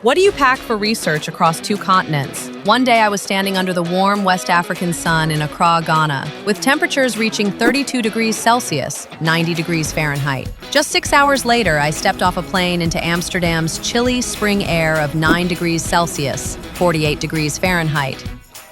What do you pack for research across 2 continents? One day I was standing under the warm West African sun in Accra, Ghana, with temperatures reaching 32 degrees Celsius, 90 degrees Fahrenheit. Just 6 hours later, I stepped off a plane into Amsterdam's chilly spring air of 9 degrees Celsius, 48 degrees Fahrenheit,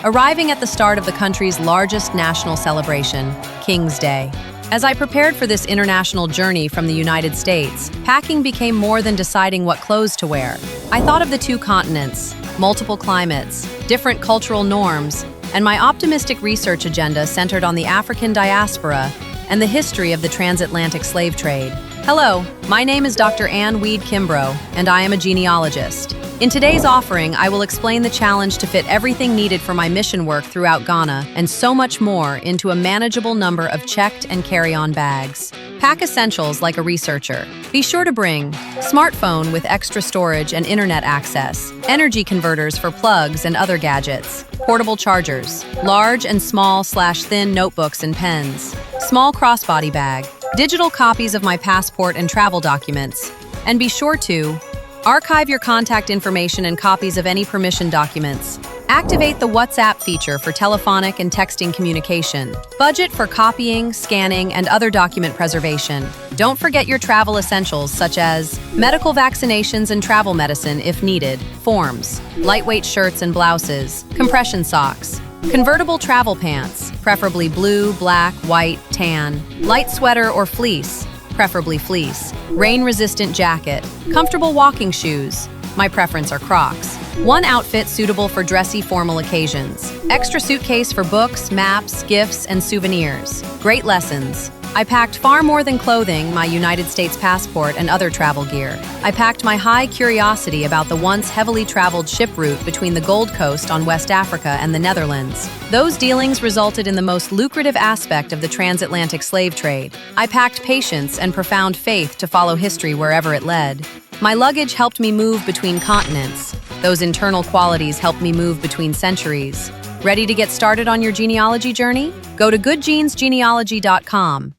arriving at the start of the country's largest national celebration, King's Day. As I prepared for this international journey from the United States, packing became more than deciding what clothes to wear. I thought of the 2 continents, multiple climates, different cultural norms, and my optimistic research agenda centered on the African diaspora and the history of the transatlantic slave trade. Hello, my name is Dr. Ann Weed Kimbrough, and I am a genealogist. In today's offering, I will explain the challenge to fit everything needed for my mission work throughout Ghana and so much more into a manageable number of checked and carry-on bags. Pack essentials like a researcher. Be sure to bring smartphone with extra storage and internet access, energy converters for plugs and other gadgets, portable chargers, large and small/thin notebooks and pens, small crossbody bag, digital copies of my passport and travel documents, and be sure to archive your contact information and copies of any permission documents. Activate the WhatsApp feature for telephonic and texting communication. Budget for copying, scanning, and other document preservation. Don't forget your travel essentials such as medical vaccinations and travel medicine if needed, forms, lightweight shirts and blouses, compression socks, convertible travel pants, preferably blue, black, white, tan, light sweater or fleece, preferably fleece, rain-resistant jacket, comfortable walking shoes. My preference are Crocs. One outfit suitable for dressy formal occasions. Extra suitcase for books, maps, gifts, and souvenirs. Great lessons. I packed far more than clothing, my United States passport, and other travel gear. I packed my high curiosity about the once heavily traveled ship route between the Gold Coast on West Africa and the Netherlands. Those dealings resulted in the most lucrative aspect of the transatlantic slave trade. I packed patience and profound faith to follow history wherever it led. My luggage helped me move between continents. Those internal qualities helped me move between centuries. Ready to get started on your genealogy journey? Go to goodgenesgenealogy.com.